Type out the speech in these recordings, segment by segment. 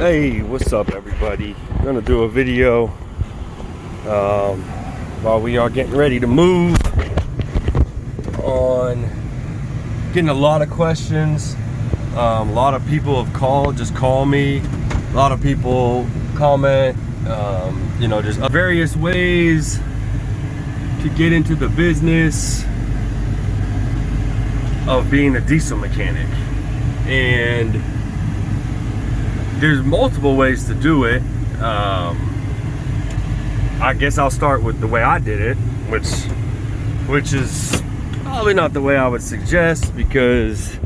Hey, what's up everybody? I'm gonna do a video while we are getting ready to move on. Getting a lot of questions. A lot of people have called, just call me. A lot of people comment, just various ways to get into the business of being a diesel mechanic. And there's multiple ways to do it. I guess I'll start with the way I did it, which is probably not the way I would suggest, because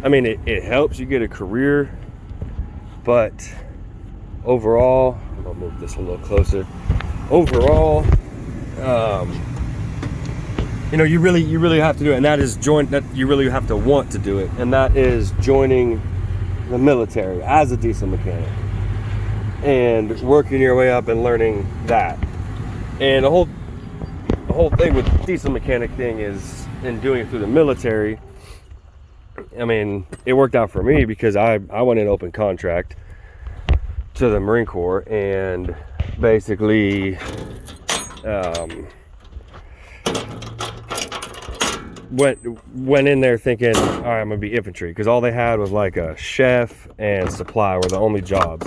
I mean it helps you get a career, but overall, I'm gonna move this a little closer. Overall, you really have to do it, and that is you really have to want to do it, and that is joining the military as a diesel mechanic and working your way up and learning that. And the whole thing with the diesel mechanic thing is, in doing it through the military, I mean, it worked out for me because I went in open contract to the Marine Corps, and basically went in there thinking, all right, I'm gonna be infantry, because all they had was like a chef and supply were the only jobs.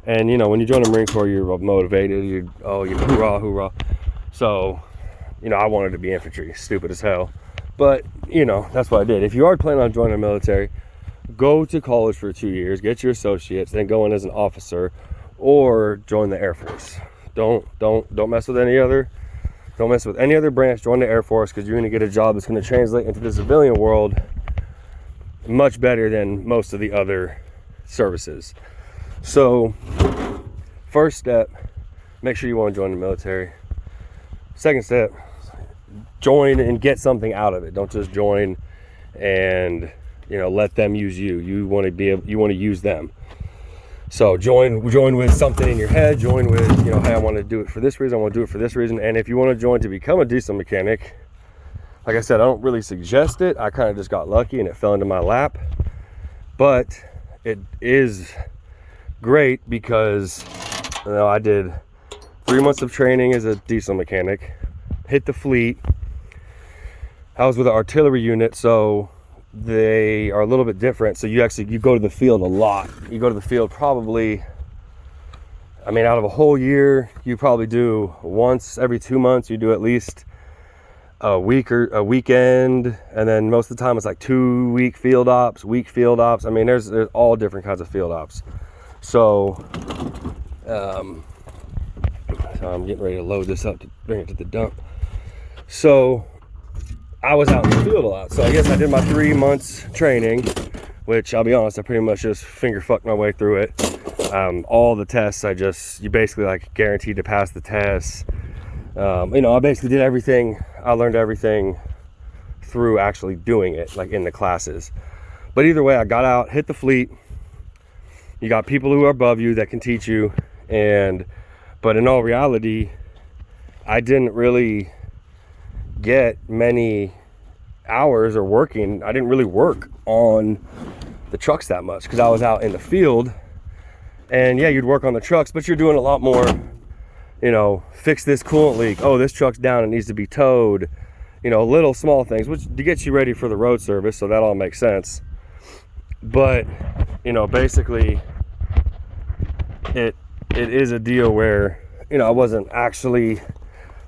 And when you join the Marine Corps, you're motivated, you hoorah. So I wanted to be infantry, stupid as hell, but that's what I did. If you are planning on joining the military, go to college for 2 years, get your associates, then go in as an officer, or join the Air Force. Don't mess with any other branch. Join the Air Force, because you're going to get a job that's going to translate into the civilian world much better than most of the other services. So first step, make sure you want to join the military. Second step, join and get something out of it. Don't just join and let them use you. You want to use them. So join with something in your head. Join with, hey, I want to do it for this reason. I want to do it for this reason. And if you want to join to become a diesel mechanic, like I said, I don't really suggest it. I kind of just got lucky and it fell into my lap. But it is great because I did 3 months of training as a diesel mechanic, hit the fleet. I was with an artillery unit, so they are a little bit different. So you go to the field a lot. You go to the field probably, out of a whole year, you probably do once every 2 months. You do at least a week or a weekend, and then most of the time it's like 2 week field ops. There's all different kinds of field ops. So I'm getting ready to load this up to bring it to the dump. So I was out in the field a lot. So I guess I did my 3 months training, which I'll be honest, I pretty much just finger fucked my way through it. All the tests, you basically like guaranteed to pass the tests. I basically did everything. I learned everything through actually doing it, like in the classes. But either way, I got out, hit the fleet. You got people who are above you that can teach you. But in all reality, I didn't really get many hours or working. I didn't really work on the trucks that much because I was out in the field. And yeah, you'd work on the trucks, but you're doing a lot more, fix this coolant leak. Oh, this truck's down, it needs to be towed. Little small things, which to get you ready for the road service. So that all makes sense. But, basically it is a deal where, I wasn't actually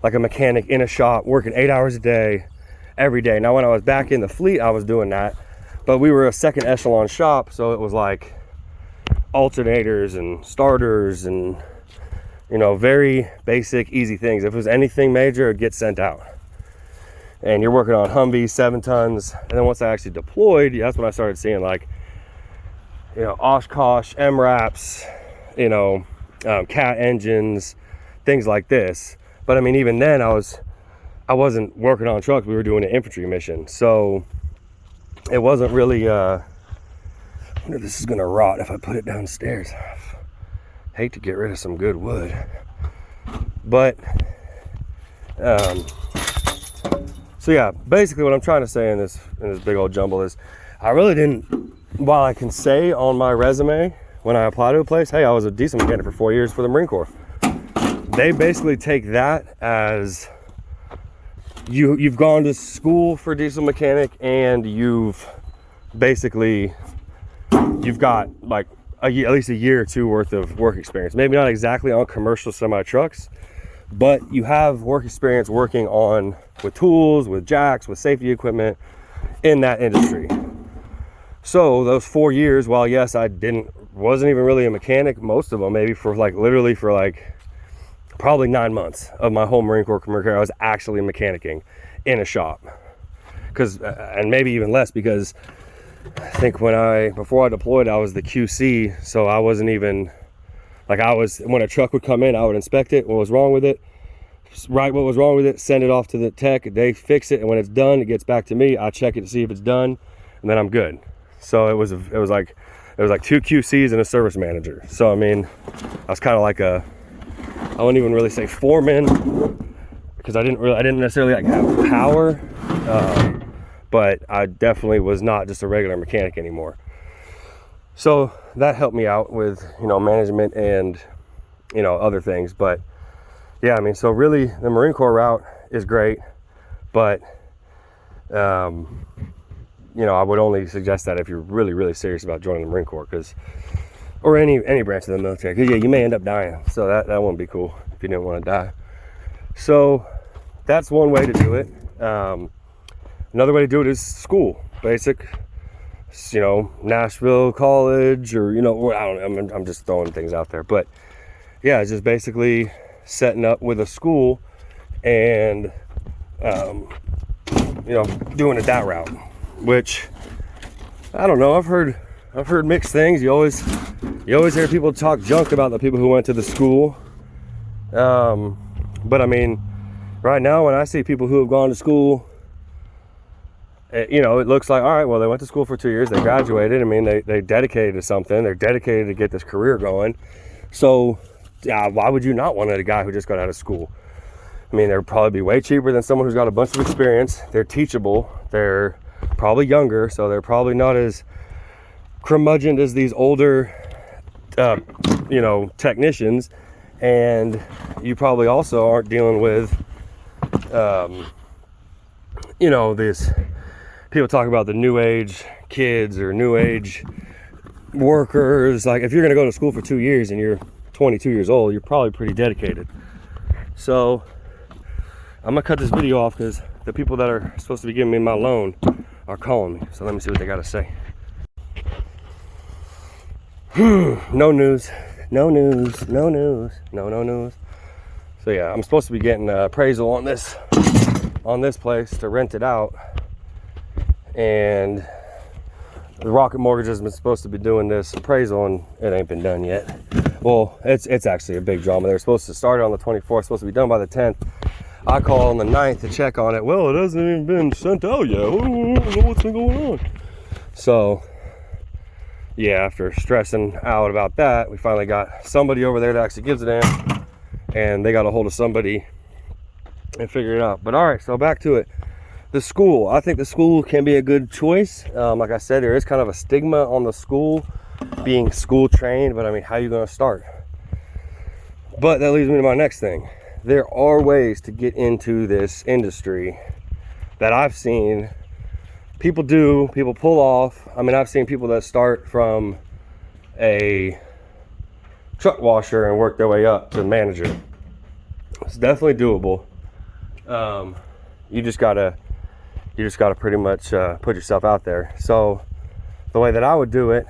like a mechanic in a shop working 8 hours a day every day. Now, when I was back in the fleet, I was doing that, but we were a second echelon shop. So it was like alternators and starters and, very basic, easy things. If it was anything major, it'd get sent out. And you're working on Humvees, 7 tons. And then once I actually deployed, that's when I started seeing like, Oshkosh, MRAPs, Cat engines, things like this. But even then I wasn't working on trucks. We were doing an infantry mission. So it wasn't really, I wonder if this is gonna rot if I put it downstairs. Hate to get rid of some good wood. But, so yeah, basically what I'm trying to say in this big old jumble is, I really didn't, while I can say on my resume when I apply to a place, hey, I was a diesel mechanic for 4 years for the Marine Corps. They basically take that as you've gone to school for diesel mechanic, and you've got like at least a year or two worth of work experience. Maybe not exactly on commercial semi trucks, but you have work experience working with tools, with jacks, with safety equipment in that industry. So those 4 years, while yes, I wasn't even really a mechanic, most of them, maybe literally for probably 9 months of my whole Marine Corps career, I was actually mechanicking in a shop. And maybe even less, because I think before I deployed, I was the QC, so I wasn't even when a truck would come in, I would inspect it, what was wrong with it, write what was wrong with it, send it off to the tech, they fix it, and when it's done, it gets back to me. I check it to see if it's done, and then I'm good. So it was like 2 QCs and a service manager. So I mean, I was kind of like I wouldn't even really say foreman, because I didn't necessarily have power, but I definitely was not just a regular mechanic anymore. So that helped me out with, management and, other things. But yeah, I mean, so really the Marine Corps route is great, but, I would only suggest that if you're really, really serious about joining the Marine Corps, or any branch of the military, because yeah, you may end up dying. So that wouldn't be cool if you didn't want to die. So that's one way to do it. Another way to do it is school, basic, Nashville College, or, I don't know, I'm just throwing things out there. But yeah, it's just basically setting up with a school and, doing it that route, which, I don't know, I've heard mixed things. You always hear people talk junk about the people who went to the school. But I mean, right now when I see people who have gone to school, it looks like, all right, well, they went to school for 2 years, they graduated. I mean, they dedicated to something, they're dedicated to get this career going. So why would you not want a guy who just got out of school? I mean, they'd probably be way cheaper than someone who's got a bunch of experience. They're teachable, they're probably younger, so they're probably not as curmudgeon as these older technicians. And you probably also aren't dealing with this, people talk about the new age kids or new age workers. Like, if you're going to go to school for 2 years and you're 22 years old, you're probably pretty dedicated. So I'm gonna cut this video off because the people that are supposed to be giving me my loan are calling me. So let me see what they got to say. No news. So yeah, I'm supposed to be getting an appraisal on this place to rent it out, and the Rocket Mortgage has been supposed to be doing this appraisal, and it ain't been done yet. Well, it's actually a big drama. They're supposed to start it on the 24th, supposed to be done by the 10th. I call on the 9th to check on it. Well, it hasn't even been sent out yet. I don't know what's been going on. So yeah, after stressing out about that, we finally got somebody over there that actually gives a damn, and they got a hold of somebody and figured it out. But all right, so back to it. The school, I think the school can be a good choice. Like I said, there is kind of a stigma on the school being school trained, but I mean, how are you going to start? But that leads me to my next thing. There are ways to get into this industry that I've seen people pull off. I mean, I've seen people that start from a truck washer and work their way up to manager. It's definitely doable. You just gotta pretty much put yourself out there. So the way that I would do it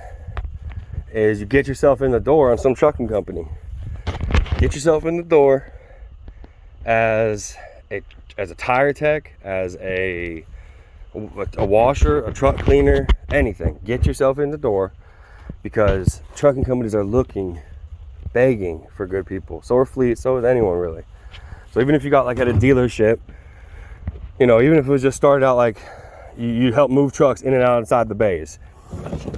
is you get yourself in the door on some trucking company. Get yourself in the door as a tire tech, as a washer, a truck cleaner, anything. Get yourself in the door, because trucking companies are begging for good people. So are fleets, so is anyone really. So even if you got like at a dealership, even if it was just started out like you help move trucks in and out inside the bays,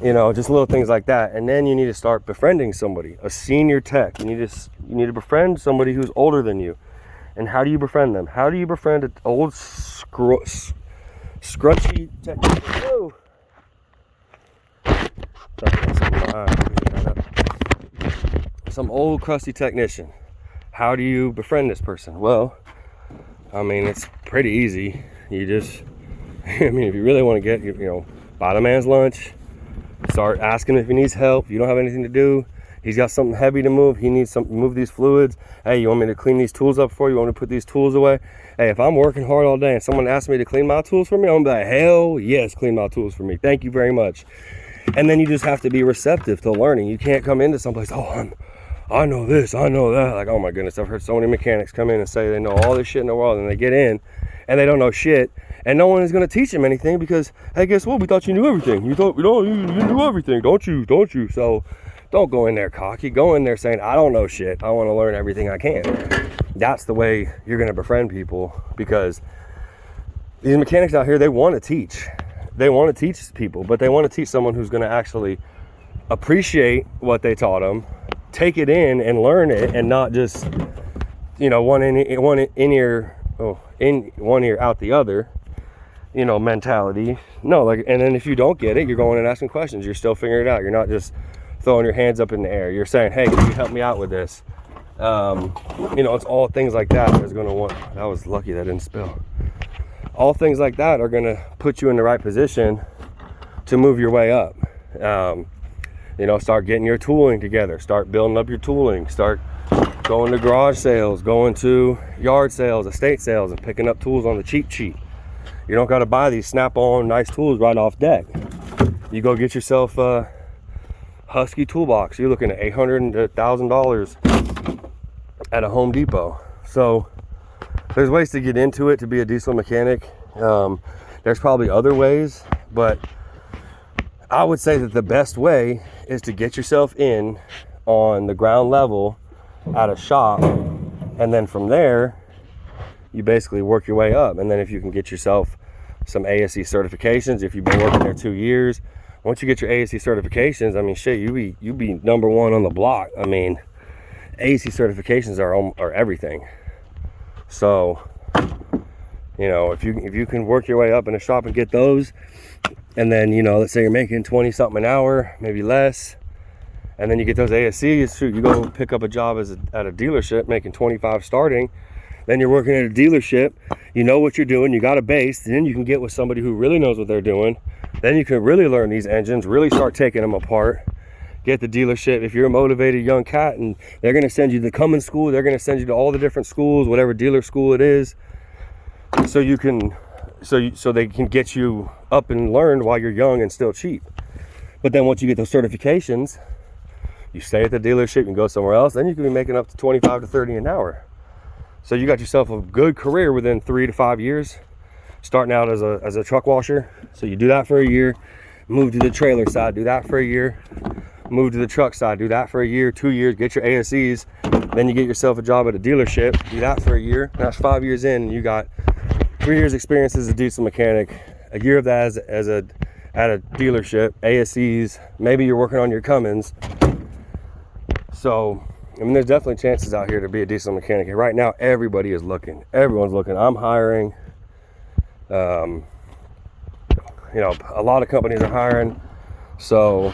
just little things like that. And then you need to start befriending somebody, a senior tech. You need to befriend somebody who's older than you. And how do you befriend them? How do you befriend an old scrunchy technician? Whoa. some old crusty technician. How do you befriend this person? Well, I mean, it's pretty easy. You just, I mean, if you really want to get, you know, buy the man's lunch, start asking him if he needs help. If you don't have anything to do, he's got something heavy to move, he needs something to move these fluids. Hey, you want me to clean these tools up for you? You want me to put these tools away? Hey, if I'm working hard all day and someone asks me to clean my tools for me, I'm gonna be like, hell yes, clean my tools for me. Thank you very much. And then you just have to be receptive to learning. You can't come into someplace, oh, I know this, I know that. Like, oh my goodness, I've heard so many mechanics come in and say they know all this shit in the world, and they get in and they don't know shit, and no one is going to teach them anything because, hey, guess what? We thought you knew everything. You thought, you knew everything, don't you? So don't go in there cocky. Go in there saying, I don't know shit. I want to learn everything I can. That's the way you're going to befriend people, because these mechanics out here, they want to teach. They want to teach people, but they want to teach someone who's going to actually appreciate what they taught them, take it in and learn it, and not just, you know, one ear out the other, you know, mentality. No, like, and then if you don't get it, you're going and asking questions. You're still figuring it out. You're not just throwing your hands up in the air. You're saying, hey, can you help me out with this? You know, it's all things like that that's going to want. I was lucky that didn't spill. All things like that are going to put you in the right position to move your way up. You know, start getting your tooling together, start building up your tooling, start going to garage sales, going to yard sales, estate sales, and picking up tools on the cheap. You don't got to buy these snap-on nice tools right off deck. You go get yourself a Husky toolbox. You're looking at $800 to $1,000 at a Home Depot. So there's ways to get into it to be a diesel mechanic. There's probably other ways, but I would say that the best way is to get yourself in on the ground level at a shop, and then from there you basically work your way up. And then if you can get yourself some ASE certifications, if you've been working there 2 years, once you get your ASE certifications, I mean, shit, you be number one on the block. I mean, ASE certifications are everything. So, you know, if you can work your way up in a shop and get those, and then, you know, let's say you're making 20 something an hour, maybe less, and then you get those ASCs, shoot, you go pick up a job at a dealership making 25 starting, then you're working at a dealership, you know what you're doing, you got a base, then you can get with somebody who really knows what they're doing, then you can really learn these engines, really start taking them apart, get the dealership. If you're a motivated young cat and they're going to send you to the Cummins school, they're going to send you to all the different schools, whatever dealer school it is, so you can, so they can get you up and learned while you're young and still cheap. But then once you get those certifications, you stay at the dealership and go somewhere else, then you can be making up to 25 to 30 an hour. So you got yourself a good career within 3 to 5 years, starting out as a truck washer. So you do that for a year, move to the trailer side, do that for a year, move to the truck side, do that for a year, 2 years, get your ASEs, then you get yourself a job at a dealership, do that for a year. That's 5 years in, and you got 3 years experience as a diesel mechanic, a year of that at a dealership, ASEs, maybe you're working on your Cummins. So, I mean, there's definitely chances out here to be a diesel mechanic. And right now, everybody is looking. Everyone's looking. I'm hiring. You know, a lot of companies are hiring. So,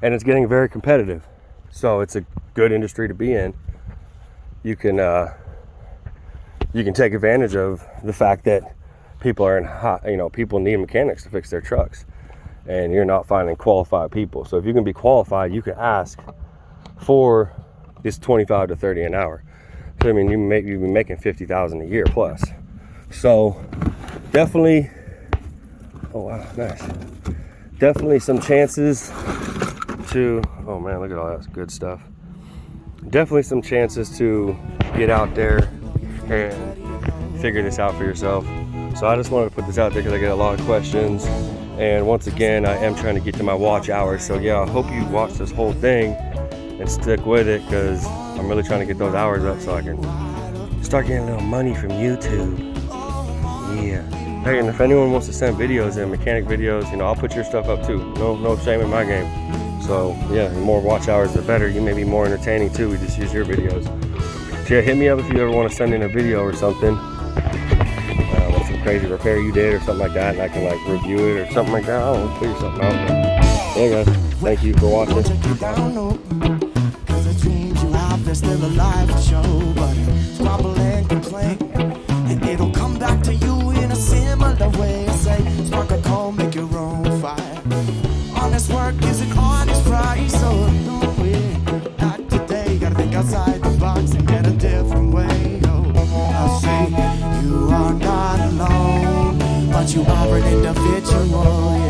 and it's getting very competitive. So it's a good industry to be in. You can take advantage of the fact that people are in hot, you know, people need mechanics to fix their trucks, and you're not finding qualified people. So if you can be qualified, you can ask for this 25 to 30 an hour. So I mean, you've been making 50,000 a year plus. So definitely, oh wow, nice. Definitely some chances to, oh man, look at all that good stuff. Definitely some chances to get out there and figure this out for yourself. So I just wanted to put this out there because I get a lot of questions. And once again, I am trying to get to my watch hours. So yeah, I hope you watch this whole thing and stick with it, because I'm really trying to get those hours up so I can start getting a little money from YouTube. Yeah. Hey, and if anyone wants to send videos in, mechanic videos, you know, I'll put your stuff up too. No shame in my game. So yeah, the more watch hours, the better. You may be more entertaining too. We just use your videos. So yeah, hit me up if you ever want to send in a video or something. With some crazy repair you did or something like that, and I can like review it or something like that. I don't know, figure something out. But yeah guys, thank you for watching. there's still a life to show, but squabble and complain, and it'll come back to you in a similar way. I say, spark a coal, make your own fire. Honest work is an honest price, so don't we? Not today, gotta think outside the box and get a different way. Oh, I say, you are not alone, but you are an individual.